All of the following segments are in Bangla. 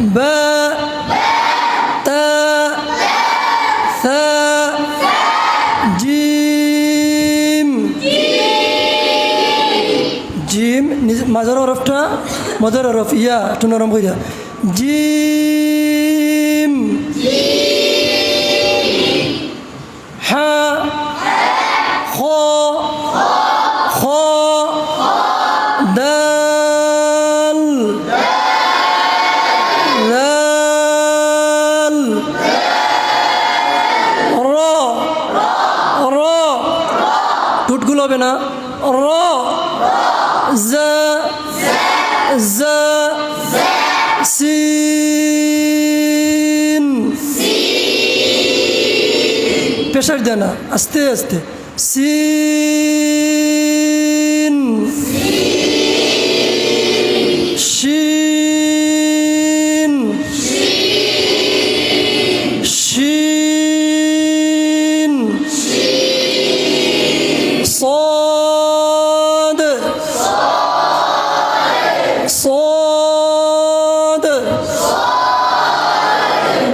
با تا ثا জিম জিম মাঝার হরফটা মজার হরফ ইয়া একটু নরম কইরা জিম হা খ খ দাল লাল র র টুটগুলো হবে না র জা জা সিন প্রেশার দেয় না আস্তে আস্তে সিন শিন শিন صاد صاد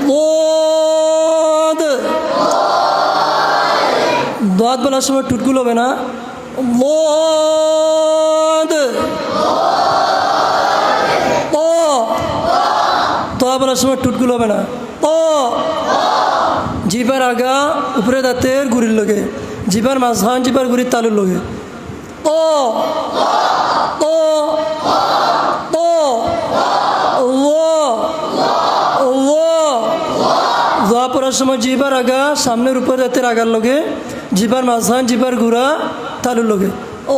ضاد ضاد বলার সময় টুটগুলো হবে না ضاد ط ত বলার সময় টুটগুলো হবে না ত জিবার আগা উপরে দাঁতের গুড়ির লগে জিবার মাঝখান জিবার গুড়ির তালুর লগে ত ত ত দোয়া পড়ার সময় জিবার আগা সামনের উপরে দাঁতের আগার লগে জিবার মাঝখান জিবার গুড়া তালুর লগে ও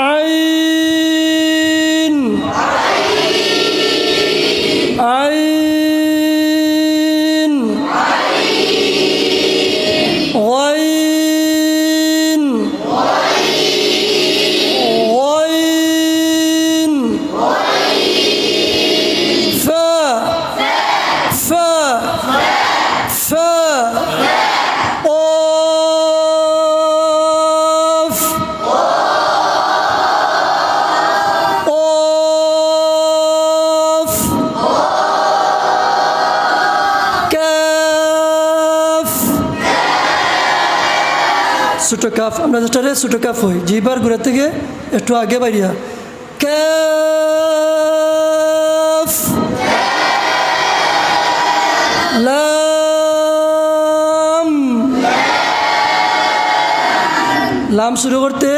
আইন আইন غين غين فا فا فا قاف قاف كاف ছোট কাফ আমরা যেটারে ছোট কাফ হই জিবার গোড়া থেকে একটু আগে বাড়িয়া কাফ লাম লাম শুরু করতে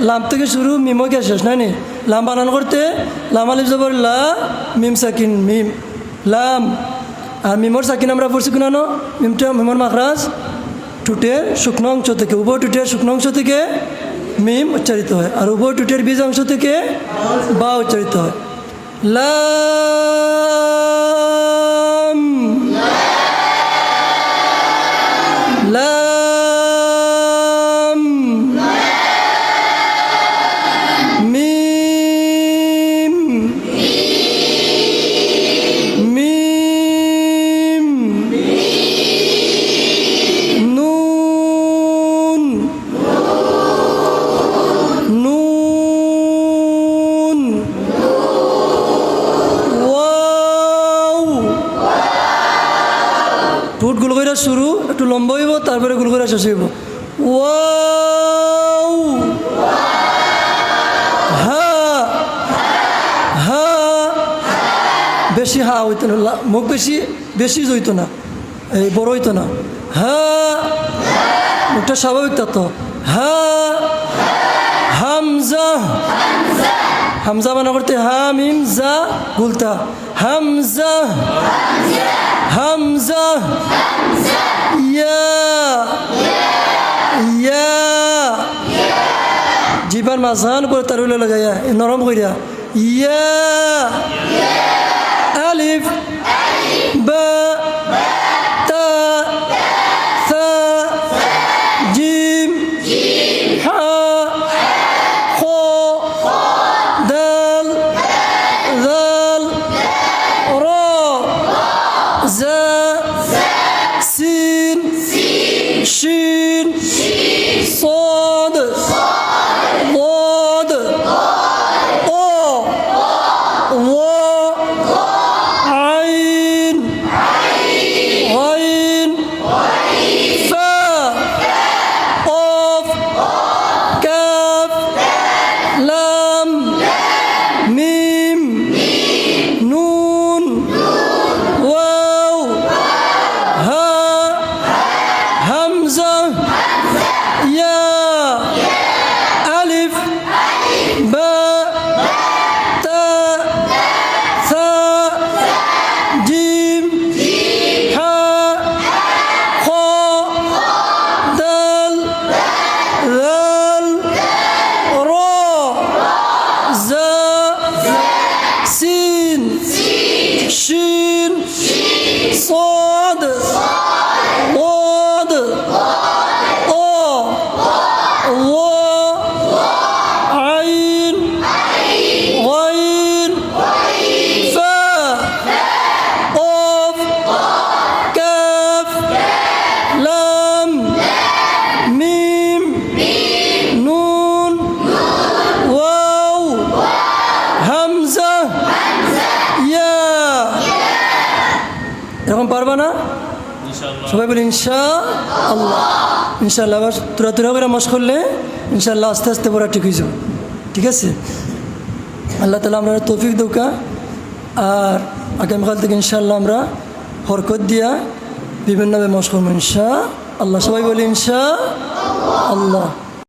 লাম থেকে শুরু মিমো কে শেষ নাই নি লাম বানান করতে লাম আলিফ জবর লা মিম সাকিন মিম লাম আর মিমর সাকিন আমরা পড়ছি কোনানো মিমটা মিমর মাখরাজ টুটের শুকনো অংশ থেকে উভয় টুটের শুকনো অংশ থেকে মিম উচ্চারিত হয় আর উভয় টুটের বীজ অংশ থেকে বা উচ্চারিত হয় লাম লাম মিম মিম নুন নুন ওয়াও ঠোঁটগুলো কইরা শুরু একটু লম্বা হইব তারপরে গুলো করে শেষ হইব ওয়াও হা হা বেশি হা হইতো না মুখ বেশি বেশি হইতো না এই বড় হইতো না হা মুখটা স্বাভাবিক তো হা হামজা হামজা বানা করতে হা মিম জা গুলতা হামজা হামজা ইয়া ইয়া জিবার মাঝখান উপরে তারুলে লাগাইয়া নরম কইরা ইয়া আলিফ বা তা সা জিম হা খ দাল জাল র জা সিন শিন صاد ضاد এরকম পারবা না? সবাই বলি ইনশা আল্লাহ। ইনশাআল্লাহ আবার তোরা তোরা করে মশ করলে ইনশাআল্লাহ আস্তে আস্তে পড়া ঠিক হয়ে যাবে। ঠিক আছে, আল্লাহ তালা আমরা তৌফিক দৌকা। আর আগামীকাল থেকে ইনশাআল্লাহ আমরা হরকত দিয়া বিভিন্নভাবে মশ করবো ইনশা আল্লাহ। সবাই বলি ইনশা আল্লাহ।